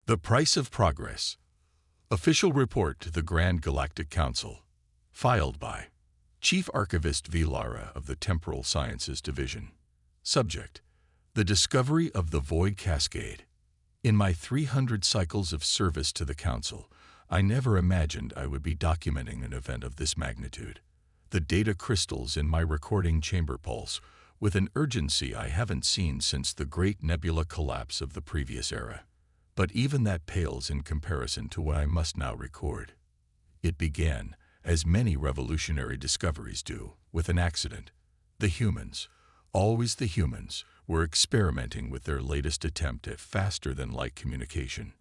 The Price of Progress. Official Report to the Grand Galactic Council. Filed by Chief Archivist V. Lara of the Temporal Sciences Division. Subject: The discovery of the Void Cascade. In my 300 cycles of service to the Council, I never imagined I would be documenting an event of this magnitude. The data crystals in my recording chamber pulse with an urgency I haven't seen since the great nebula collapse of the previous era. But even that pales in comparison to what I must now record. It began, as many revolutionary discoveries do, with an accident. The humans, always the humans, were experimenting with their latest attempt at faster-than-light communication.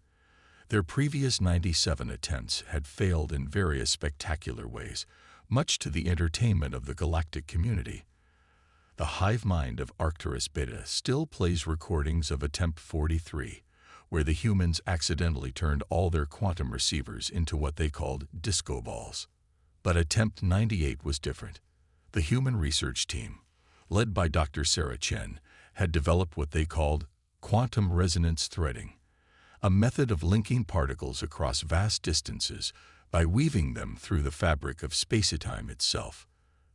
Their previous 97 attempts had failed in various spectacular ways, much to the entertainment of the galactic community. The hive mind of Arcturus Beta still plays recordings of Attempt 43, where the humans accidentally turned all their quantum receivers into what they called disco balls. But Attempt 98 was different. The human research team, led by Dr. Sarah Chen, had developed what they called quantum resonance threading, a method of linking particles across vast distances by weaving them through the fabric of spacetime itself.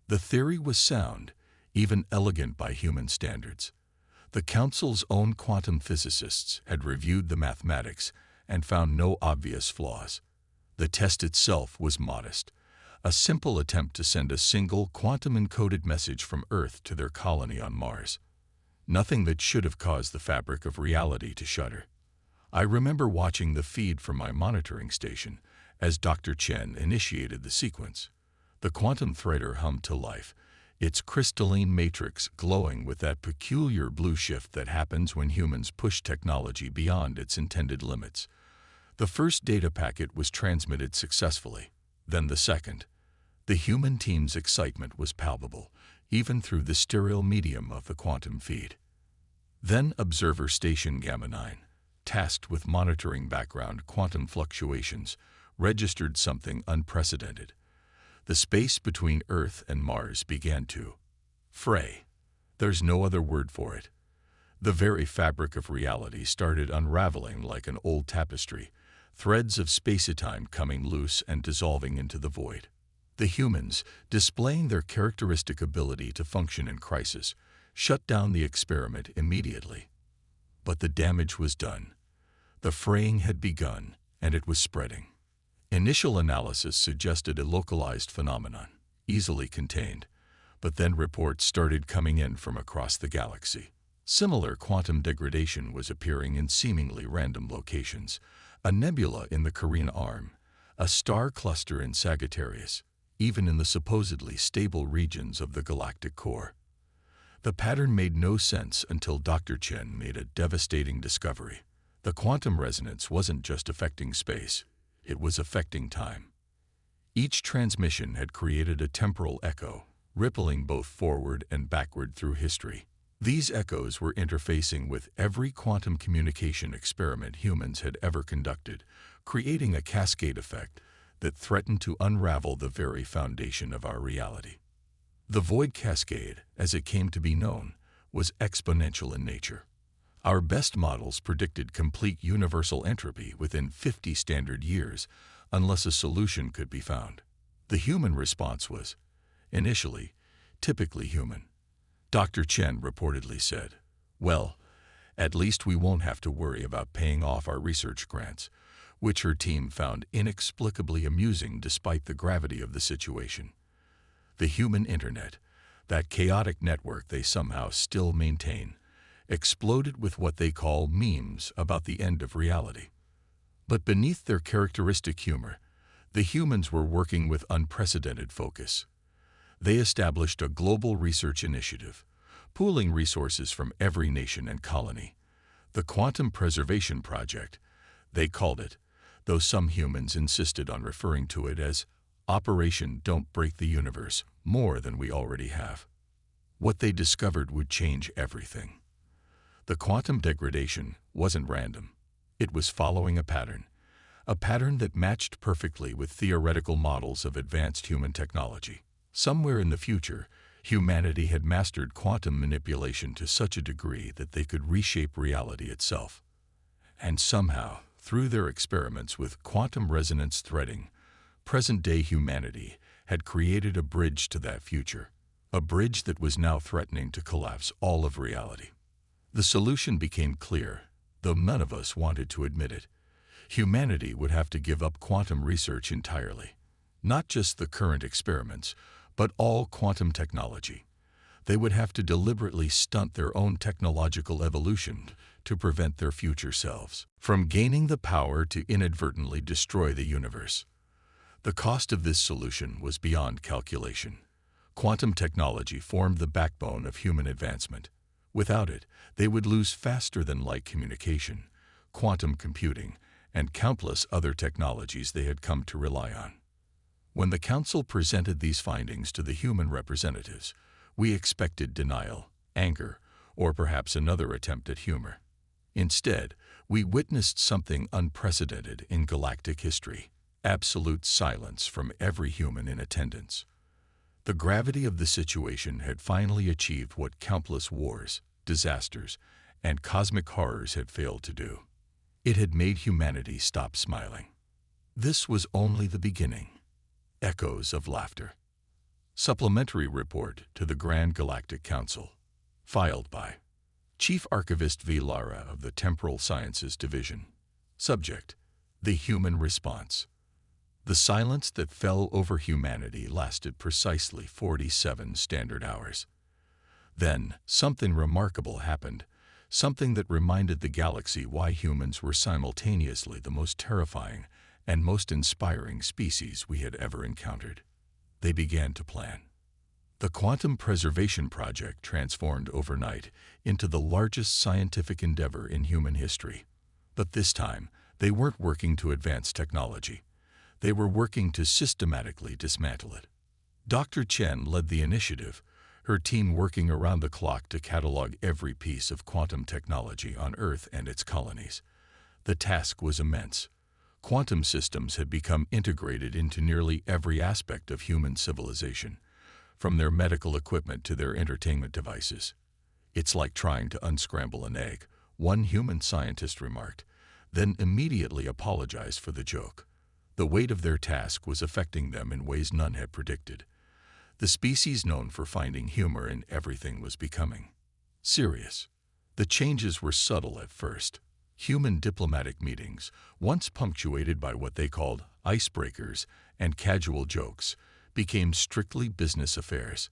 The theory was sound, even elegant by human standards. The Council's own quantum physicists had reviewed the mathematics and found no obvious flaws. The test itself was modest, a simple attempt to send a single quantum-encoded message from Earth to their colony on Mars. Nothing that should have caused the fabric of reality to shudder. I remember watching the feed from my monitoring station as Dr. Chen initiated the sequence. The quantum threader hummed to life, its crystalline matrix glowing with that peculiar blue shift that happens when humans push technology beyond its intended limits. The first data packet was transmitted successfully, then the second. The human team's excitement was palpable, even through the sterile medium of the quantum feed. Then Observer Station Gamma 9, tasked with monitoring background quantum fluctuations, registered something unprecedented. The space between Earth and Mars began to fray. There's no other word for it. The very fabric of reality started unraveling like an old tapestry, threads of spacetime coming loose and dissolving into the void. The humans, displaying their characteristic ability to function in crisis, shut down the experiment immediately. But the damage was done. The fraying had begun, and it was spreading. Initial analysis suggested a localized phenomenon, easily contained, but then reports started coming in from across the galaxy. Similar quantum degradation was appearing in seemingly random locations: a nebula in the Carina Arm, a star cluster in Sagittarius, even in the supposedly stable regions of the galactic core. The pattern made no sense until Dr. Chen made a devastating discovery. The quantum resonance wasn't just affecting space. It was affecting time. Each transmission had created a temporal echo, rippling both forward and backward through history. These echoes were interfacing with every quantum communication experiment humans had ever conducted, creating a cascade effect that threatened to unravel the very foundation of our reality. The Void Cascade, as it came to be known, was exponential in nature. Our best models predicted complete universal entropy within 50 standard years, unless a solution could be found. The human response was, initially, typically human. Dr. Chen reportedly said, "Well, at least we won't have to worry about paying off our research grants," which her team found inexplicably amusing despite the gravity of the situation. The human internet, that chaotic network they somehow still maintain, exploded with what they call memes about the end of reality. But beneath their characteristic humor, the humans were working with unprecedented focus. They established a global research initiative, pooling resources from every nation and colony. The Quantum Preservation Project, they called it, though some humans insisted on referring to it as Operation Don't Break the Universe, more than we already have. What they discovered would change everything. The quantum degradation wasn't random. It was following a pattern that matched perfectly with theoretical models of advanced human technology. Somewhere in the future, humanity had mastered quantum manipulation to such a degree that they could reshape reality itself. And somehow, Through their experiments with quantum resonance threading, present-day humanity had created a bridge to that future, a bridge that was now threatening to collapse all of reality. The solution became clear, though none of us wanted to admit it. Humanity would have to give up quantum research entirely. Not just the current experiments, but all quantum technology. They would have to deliberately stunt their own technological evolution to prevent their future selves from gaining the power to inadvertently destroy the universe. The cost of this solution was beyond calculation. Quantum technology formed the backbone of human advancement. Without it, they would lose faster-than-light communication, quantum computing, and countless other technologies they had come to rely on. When the Council presented these findings to the human representatives, we expected denial, anger, or perhaps another attempt at humor. Instead, we witnessed something unprecedented in galactic history: absolute silence from every human in attendance. The gravity of the situation had finally achieved what countless wars, disasters, and cosmic horrors had failed to do. It had made humanity stop smiling. This was only the beginning. Echoes of laughter. Supplementary report to the Grand Galactic Council. Filed by Chief Archivist V. Lara of the Temporal Sciences Division. Subject: the human response. The silence that fell over humanity lasted precisely 47 standard hours. Then, something remarkable happened, something that reminded the galaxy why humans were simultaneously the most terrifying and most inspiring species we had ever encountered. They began to plan. The Quantum Preservation Project transformed overnight into the largest scientific endeavor in human history. But this time, they weren't working to advance technology. They were working to systematically dismantle it. Dr. Chen led the initiative, her team working around the clock to catalog every piece of quantum technology on Earth and its colonies. The task was immense. Quantum systems had become integrated into nearly every aspect of human civilization, from their medical equipment to their entertainment devices. "It's like trying to unscramble an egg," one human scientist remarked, then immediately apologized for the joke. The weight of their task was affecting them in ways none had predicted. The species known for finding humor in everything was becoming serious. The changes were subtle at first. Human diplomatic meetings, once punctuated by what they called icebreakers and casual jokes, became strictly business affairs.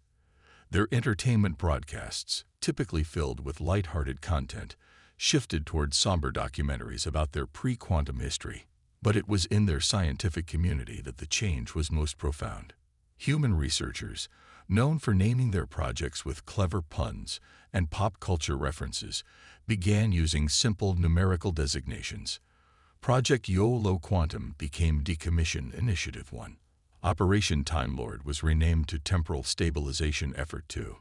Their entertainment broadcasts, typically filled with light-hearted content, shifted toward somber documentaries about their pre-quantum history. But it was in their scientific community that the change was most profound. Human researchers, known for naming their projects with clever puns and pop culture references, began using simple numerical designations. Project YOLO Quantum became Decommission Initiative 1. Operation Time Lord was renamed to Temporal Stabilization Effort 2.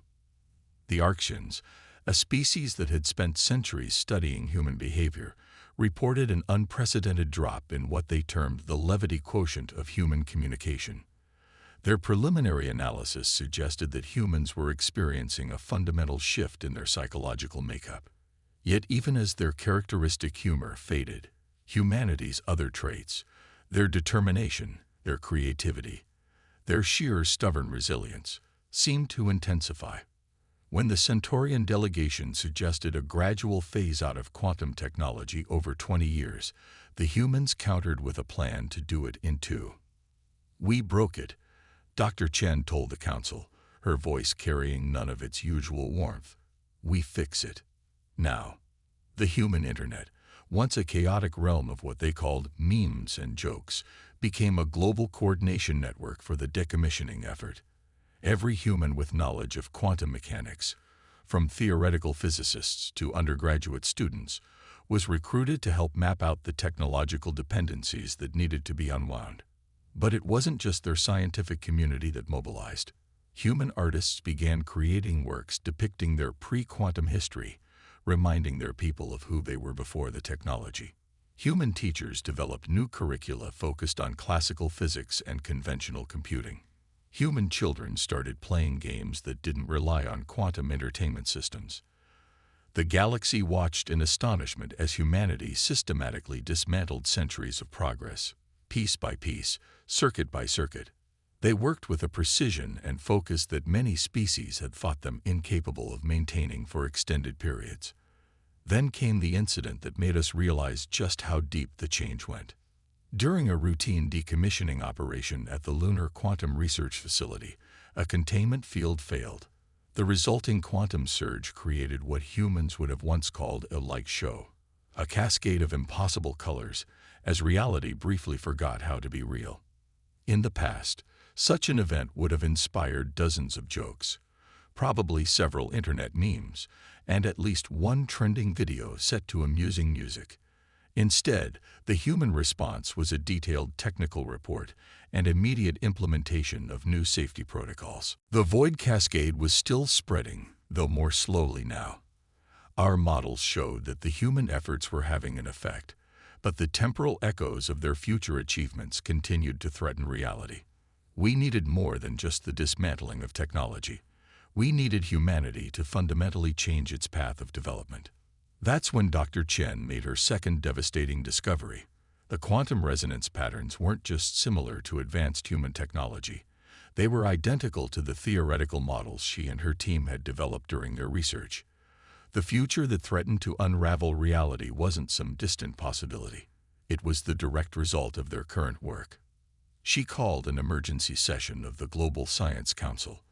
The Arctians, a species that had spent centuries studying human behavior, reported an unprecedented drop in what they termed the levity quotient of human communication. Their preliminary analysis suggested that humans were experiencing a fundamental shift in their psychological makeup. Yet even as their characteristic humor faded, humanity's other traits, their determination, their creativity, their sheer stubborn resilience, seemed to intensify. When the Centaurian delegation suggested a gradual phase-out of quantum technology over 20 years, the humans countered with a plan to do it in 2. "We broke it," Dr. Chen told the Council, her voice carrying none of its usual warmth. "We fix it. Now." The human internet, once a chaotic realm of what they called memes and jokes, became a global coordination network for the decommissioning effort. Every human with knowledge of quantum mechanics, from theoretical physicists to undergraduate students, was recruited to help map out the technological dependencies that needed to be unwound. But it wasn't just their scientific community that mobilized. Human artists began creating works depicting their pre-quantum history, reminding their people of who they were before the technology. Human teachers developed new curricula focused on classical physics and conventional computing. Human children started playing games that didn't rely on quantum entertainment systems. The galaxy watched in astonishment as humanity systematically dismantled centuries of progress, piece by piece, circuit by circuit. They worked with a precision and focus that many species had thought them incapable of maintaining for extended periods. Then came the incident that made us realize just how deep the change went. During a routine decommissioning operation at the Lunar Quantum Research Facility, a containment field failed. The resulting quantum surge created what humans would have once called a light show, a cascade of impossible colors, as reality briefly forgot how to be real. In the past, such an event would have inspired dozens of jokes, probably several internet memes, and at least one trending video set to amusing music. Instead, the human response was a detailed technical report and immediate implementation of new safety protocols. The void cascade was still spreading, though more slowly now. Our models showed that the human efforts were having an effect, but the temporal echoes of their future achievements continued to threaten reality. We needed more than just the dismantling of technology. We needed humanity to fundamentally change its path of development. That's when Dr. Chen made her second devastating discovery. The quantum resonance patterns weren't just similar to advanced human technology. They were identical to the theoretical models she and her team had developed during their research. The future that threatened to unravel reality wasn't some distant possibility. It was the direct result of their current work. She called an emergency session of the Global Science Council.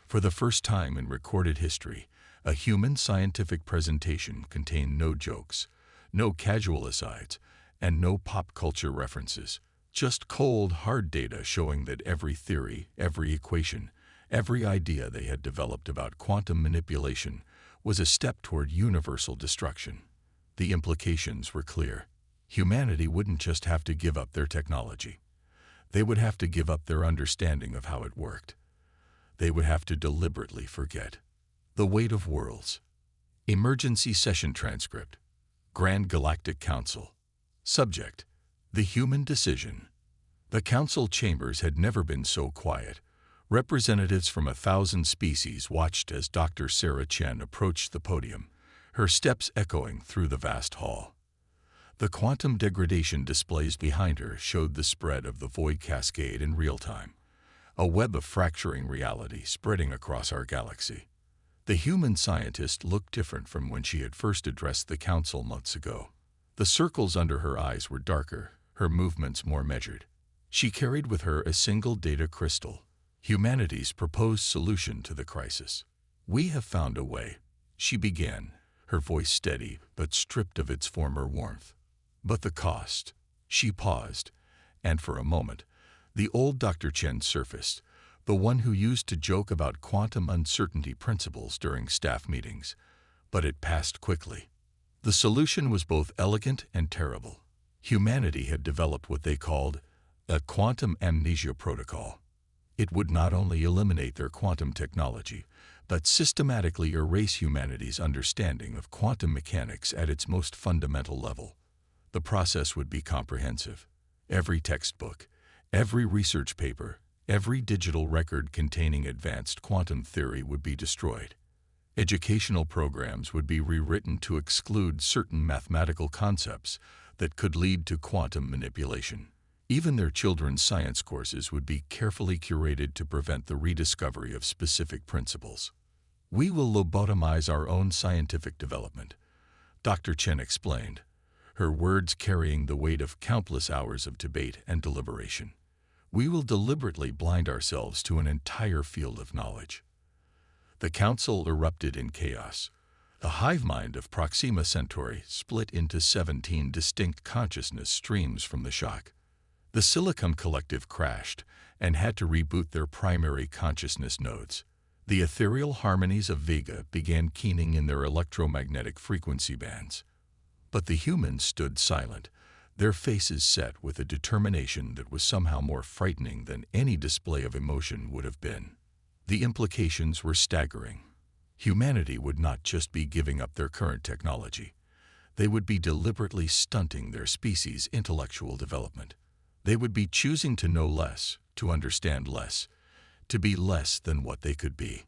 For the first time in recorded history, a human scientific presentation contained no jokes, no casual asides, and no pop culture references. Just cold, hard data showing that every theory, every equation, every idea they had developed about quantum manipulation was a step toward universal destruction. The implications were clear. Humanity wouldn't just have to give up their technology. They would have to give up their understanding of how it worked. They would have to deliberately forget. The Weight of Worlds. Emergency Session Transcript. Grand Galactic Council. Subject: The Human Decision. The council chambers had never been so quiet. Representatives from 1,000 species watched as Dr. Sarah Chen approached the podium, her steps echoing through the vast hall. The quantum degradation displays behind her showed the spread of the void cascade in real time, a web of fracturing reality spreading across our galaxy. The human scientist looked different from when she had first addressed the council months ago. The circles under her eyes were darker, her movements more measured. She carried with her a single data crystal, humanity's proposed solution to the crisis. "We have found a way," she began, her voice steady but stripped of its former warmth. "But the cost." She paused, and for a moment, the old Dr. Chen surfaced, the one who used to joke about quantum uncertainty principles during staff meetings. But it passed quickly. The solution was both elegant and terrible. Humanity had developed what they called a quantum amnesia protocol. It would not only eliminate their quantum technology, but systematically erase humanity's understanding of quantum mechanics at its most fundamental level. The process would be comprehensive. Every textbook, every research paper, every digital record containing advanced quantum theory would be destroyed. Educational programs would be rewritten to exclude certain mathematical concepts that could lead to quantum manipulation. Even their children's science courses would be carefully curated to prevent the rediscovery of specific principles. "We will lobotomize our own scientific development," Dr. Chen explained, her words carrying the weight of countless hours of debate and deliberation. "We will deliberately blind ourselves to an entire field of knowledge." The council erupted in chaos. The hive mind of Proxima Centauri split into 17 distinct consciousness streams from the shock. The Silicon Collective crashed and had to reboot their primary consciousness nodes. The ethereal harmonies of Vega began keening in their electromagnetic frequency bands. But the humans stood silent, their faces set with a determination that was somehow more frightening than any display of emotion would have been. The implications were staggering. Humanity would not just be giving up their current technology. They would be deliberately stunting their species' intellectual development. They would be choosing to know less, to understand less, to be less than what they could be.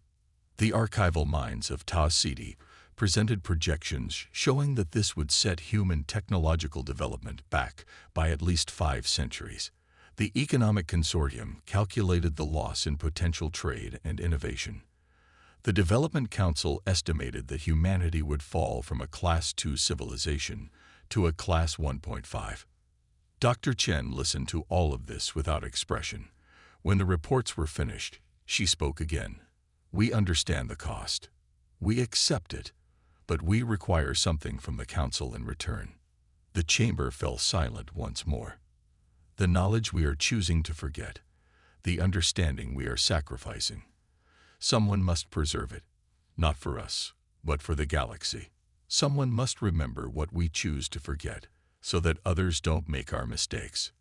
The archival minds of Tau Ceti, presented projections showing that this would set human technological development back by at least 5 centuries. The Economic Consortium calculated the loss in potential trade and innovation. The Development Council estimated that humanity would fall from a Class 2 civilization to a Class 1.5. Dr. Chen listened to all of this without expression. When the reports were finished, she spoke again. "We understand the cost. We accept it, but we require something from the Council in return." The chamber fell silent once more. The knowledge we are choosing to forget, the understanding we are sacrificing. Someone must preserve it, not for us, but for the galaxy. Someone must remember what we choose to forget, so that others don't make our mistakes.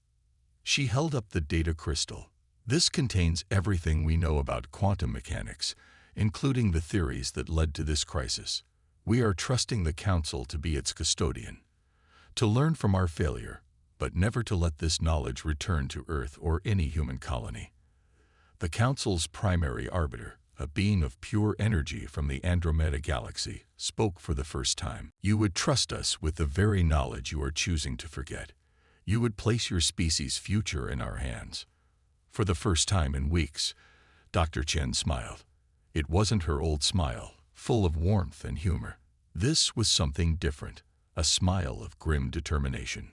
She held up the data crystal. This contains everything we know about quantum mechanics, including the theories that led to this crisis. We are trusting the Council to be its custodian, to learn from our failure, but never to let this knowledge return to Earth or any human colony. The Council's primary arbiter, a being of pure energy from the Andromeda Galaxy, spoke for the first time. "You would trust us with the very knowledge you are choosing to forget. You would place your species' future in our hands." For the first time in weeks, Dr. Chen smiled. It wasn't her old smile, full of warmth and humor. This was something different, a smile of grim determination.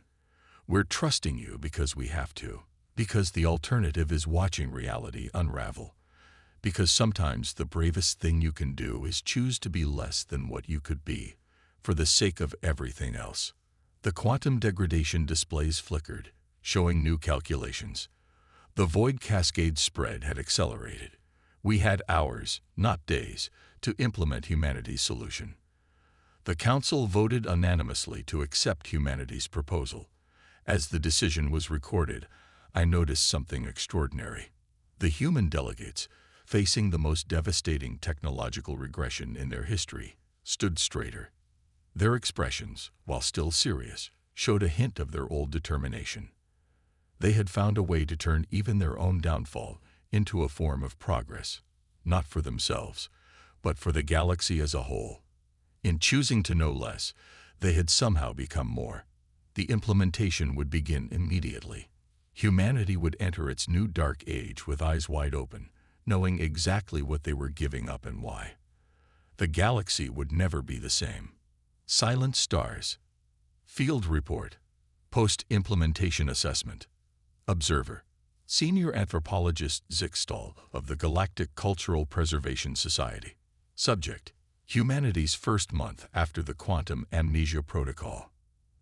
"We're trusting you because we have to, because the alternative is watching reality unravel. Because sometimes the bravest thing you can do is choose to be less than what you could be, for the sake of everything else." The quantum degradation displays flickered, showing new calculations. The void cascade spread had accelerated. We had hours, not days, to implement humanity's solution. The Council voted unanimously to accept humanity's proposal. As the decision was recorded, I noticed something extraordinary. The human delegates, facing the most devastating technological regression in their history, stood straighter. Their expressions, while still serious, showed a hint of their old determination. They had found a way to turn even their own downfall into a form of progress, not for themselves, but for the galaxy as a whole. In choosing to know less, they had somehow become more. The implementation would begin immediately. Humanity would enter its new dark age with eyes wide open, knowing exactly what they were giving up and why. The galaxy would never be the same. Silent stars. Field report. Post-implementation assessment. Observer. Senior anthropologist Zixtal of the Galactic Cultural Preservation Society. Subject. Humanity's first month after the quantum amnesia protocol.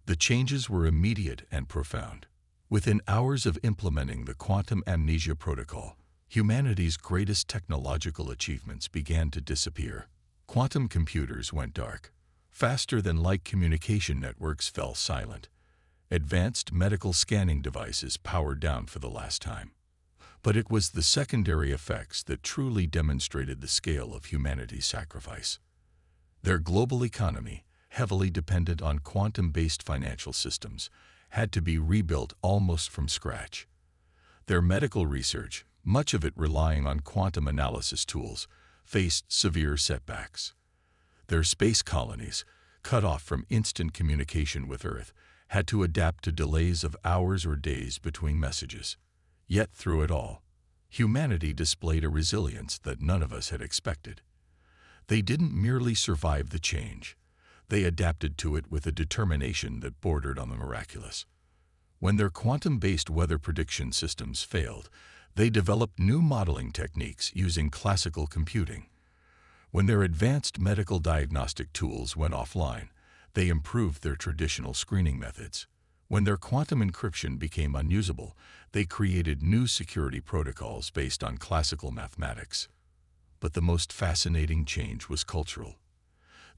The changes were immediate and profound. Within hours of implementing the quantum amnesia protocol, humanity's greatest technological achievements began to disappear. Quantum computers went dark. Faster-than-light communication networks fell silent. Advanced medical scanning devices powered down for the last time. But it was the secondary effects that truly demonstrated the scale of humanity's sacrifice. Their global economy, heavily dependent on quantum-based financial systems, had to be rebuilt almost from scratch. Their medical research, much of it relying on quantum analysis tools, faced severe setbacks. Their space colonies, cut off from instant communication with Earth, had to adapt to delays of hours or days between messages. Yet through it all, humanity displayed a resilience that none of us had expected. They didn't merely survive the change. They adapted to it with a determination that bordered on the miraculous. When their quantum-based weather prediction systems failed, they developed new modeling techniques using classical computing. When their advanced medical diagnostic tools went offline, they improved their traditional screening methods. When their quantum encryption became unusable, they created new security protocols based on classical mathematics. But the most fascinating change was cultural.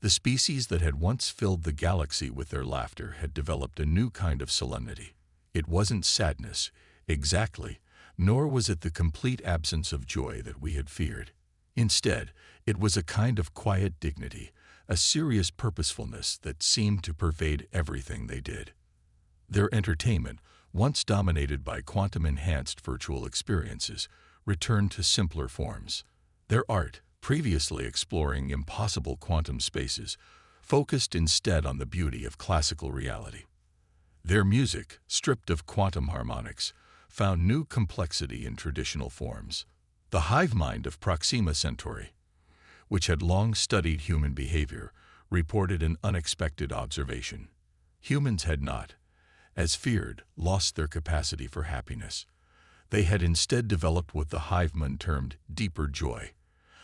The species that had once filled the galaxy with their laughter had developed a new kind of solemnity. It wasn't sadness, exactly, nor was it the complete absence of joy that we had feared. Instead, it was a kind of quiet dignity, a serious purposefulness that seemed to pervade everything they did. Their entertainment, once dominated by quantum-enhanced virtual experiences, returned to simpler forms. Their art, previously exploring impossible quantum spaces, focused instead on the beauty of classical reality. Their music, stripped of quantum harmonics, found new complexity in traditional forms. The hive mind of Proxima Centauri, which had long studied human behavior, reported an unexpected observation. Humans had not, as feared, lost their capacity for happiness. They had instead developed what the hive mind termed deeper joy,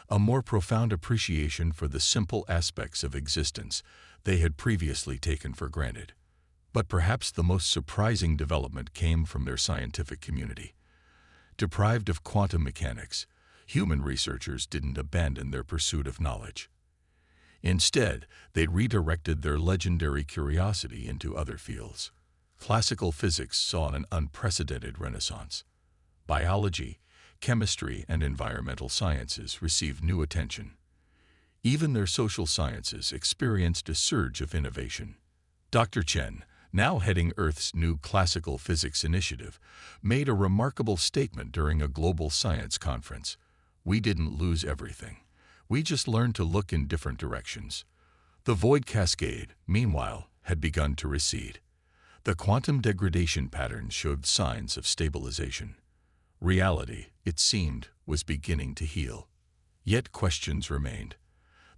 a more profound appreciation for the simple aspects of existence they had previously taken for granted. But perhaps the most surprising development came from their scientific community. Deprived of quantum mechanics, human researchers didn't abandon their pursuit of knowledge. Instead, they redirected their legendary curiosity into other fields. Classical physics saw an unprecedented renaissance. Biology, chemistry, and environmental sciences received new attention. Even their social sciences experienced a surge of innovation. Dr. Chen, now heading Earth's new classical physics initiative, made a remarkable statement during a global science conference. "We didn't lose everything. We just learned to look in different directions." The void cascade, meanwhile, had begun to recede. The quantum degradation patterns showed signs of stabilization. Reality, it seemed, was beginning to heal. Yet questions remained.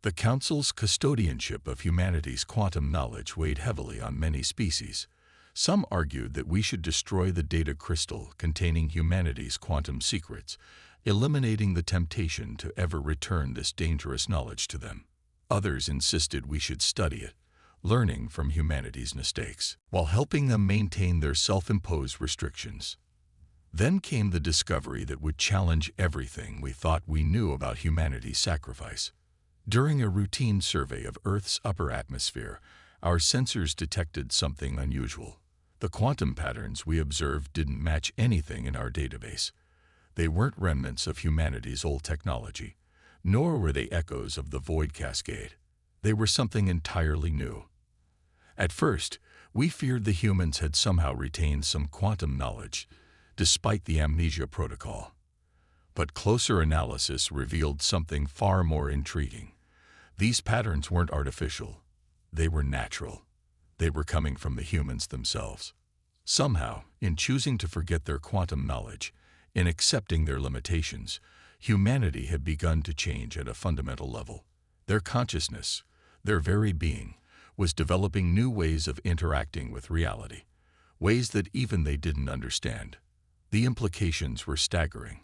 The Council's custodianship of humanity's quantum knowledge weighed heavily on many species. Some argued that we should destroy the data crystal containing humanity's quantum secrets, eliminating the temptation to ever return this dangerous knowledge to them. Others insisted we should study it, learning from humanity's mistakes, while helping them maintain their self-imposed restrictions. Then came the discovery that would challenge everything we thought we knew about humanity's sacrifice. During a routine survey of Earth's upper atmosphere, our sensors detected something unusual. The quantum patterns we observed didn't match anything in our database. They weren't remnants of humanity's old technology, nor were they echoes of the void cascade. They were something entirely new. At first, we feared the humans had somehow retained some quantum knowledge, despite the amnesia protocol. But closer analysis revealed something far more intriguing. These patterns weren't artificial. They were natural. They were coming from the humans themselves. Somehow, in choosing to forget their quantum knowledge, in accepting their limitations, humanity had begun to change at a fundamental level. Their consciousness, their very being, was developing new ways of interacting with reality, ways that even they didn't understand. The implications were staggering.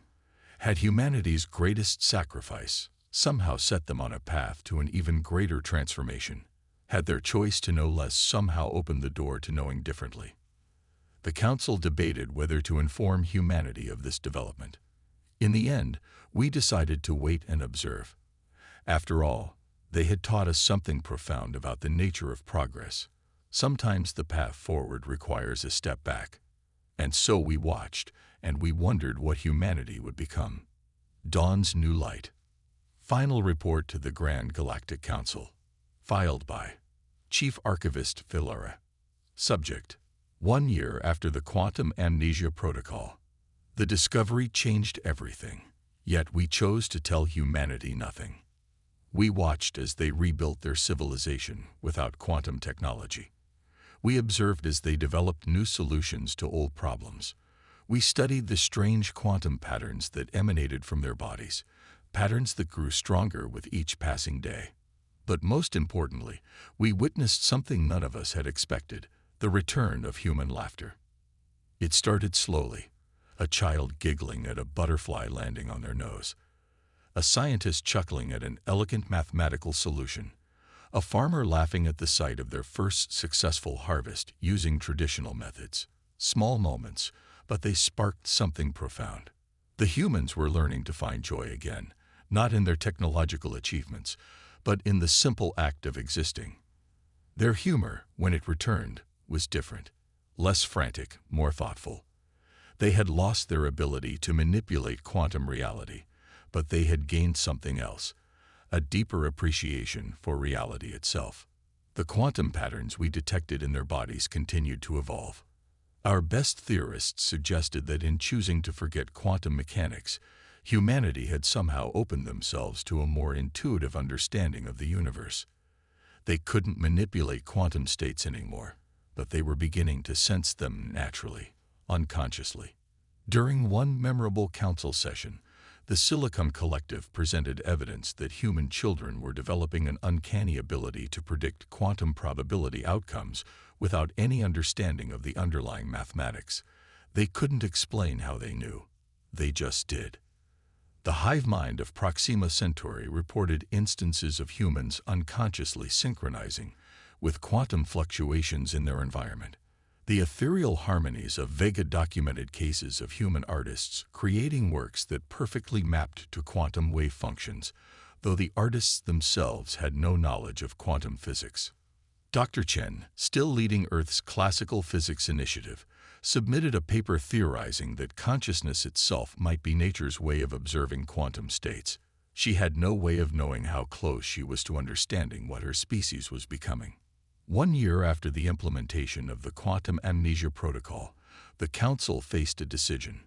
Had humanity's greatest sacrifice somehow set them on a path to an even greater transformation? Had their choice to know less somehow opened the door to knowing differently? The Council debated whether to inform humanity of this development. In the end, we decided to wait and observe. After all, they had taught us something profound about the nature of progress. Sometimes the path forward requires a step back. And so we watched, and we wondered what humanity would become. Dawn's New Light. Final report to the Grand Galactic Council. Filed by Chief Archivist Villara. Subject: 1 year after the Quantum Amnesia Protocol. The discovery changed everything, yet we chose to tell humanity nothing. We watched as they rebuilt their civilization without quantum technology. We observed as they developed new solutions to old problems. We studied the strange quantum patterns that emanated from their bodies, patterns that grew stronger with each passing day. But most importantly, we witnessed something none of us had expected: the return of human laughter. It started slowly, a child giggling at a butterfly landing on their nose, a scientist chuckling at an elegant mathematical solution, a farmer laughing at the sight of their first successful harvest using traditional methods. Small moments, but they sparked something profound. The humans were learning to find joy again, not in their technological achievements, but in the simple act of existing. Their humor, when it returned, was different, less frantic, more thoughtful. They had lost their ability to manipulate quantum reality, but they had gained something else: a deeper appreciation for reality itself. The quantum patterns we detected in their bodies continued to evolve. Our best theorists suggested that in choosing to forget quantum mechanics, Humanity had somehow opened themselves to a more intuitive understanding of the universe. They couldn't manipulate quantum states anymore, but they were beginning to sense them naturally, unconsciously. During one memorable council session, the Silicon Collective presented evidence that human children were developing an uncanny ability to predict quantum probability outcomes without any understanding of the underlying mathematics. They couldn't explain how they knew. They just did. The hive mind of Proxima Centauri reported instances of humans unconsciously synchronizing with quantum fluctuations in their environment. The ethereal harmonies of Vega documented cases of human artists creating works that perfectly mapped to quantum wave functions, though the artists themselves had no knowledge of quantum physics. Dr. Chen, still leading Earth's classical physics initiative, submitted a paper theorizing that consciousness itself might be nature's way of observing quantum states. She had no way of knowing how close she was to understanding what her species was becoming. 1 year after the implementation of the Quantum Amnesia Protocol, the Council faced a decision.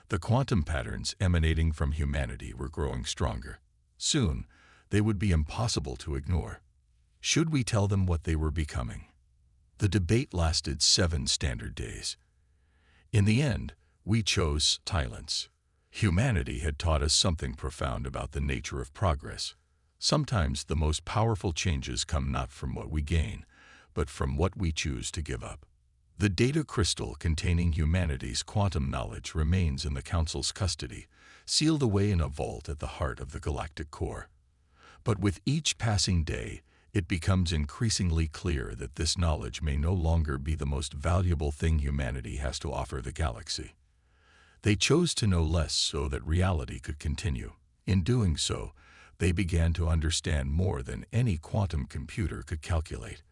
The quantum patterns emanating from humanity were growing stronger. Soon, they would be impossible to ignore. Should we tell them what they were becoming? The debate lasted 7 standard days. In the end, we chose silence. Humanity had taught us something profound about the nature of progress. Sometimes the most powerful changes come not from what we gain, but from what we choose to give up. The data crystal containing humanity's quantum knowledge remains in the Council's custody, sealed away in a vault at the heart of the galactic core. But with each passing day, it becomes increasingly clear that this knowledge may no longer be the most valuable thing humanity has to offer the galaxy. They chose to know less so that reality could continue. In doing so, they began to understand more than any quantum computer could calculate.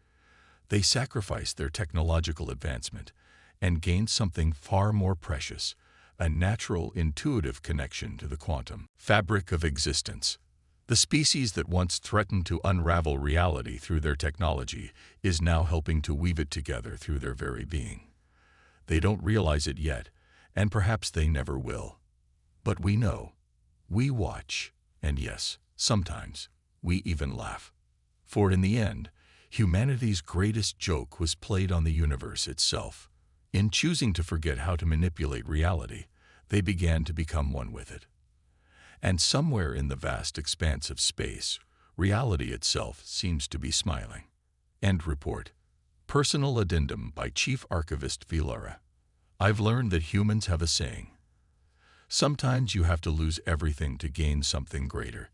They sacrificed their technological advancement and gained something far more precious, a natural, intuitive connection to the quantum fabric of existence. The species that once threatened to unravel reality through their technology is now helping to weave it together through their very being. They don't realize it yet, and perhaps they never will. But we know. We watch, and yes, sometimes we even laugh. For in the end, humanity's greatest joke was played on the universe itself. In choosing to forget how to manipulate reality, they began to become one with it. And somewhere in the vast expanse of space, reality itself seems to be smiling. End report. Personal addendum by Chief Archivist Vilara. I've learned that humans have a saying. Sometimes you have to lose everything to gain something greater.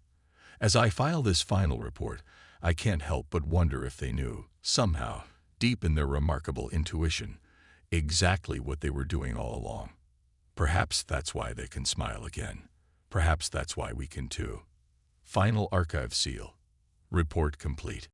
As I file this final report, I can't help but wonder if they knew, somehow, deep in their remarkable intuition, exactly what they were doing all along. Perhaps that's why they can smile again. Perhaps that's why we can too. Final archive seal. Report complete.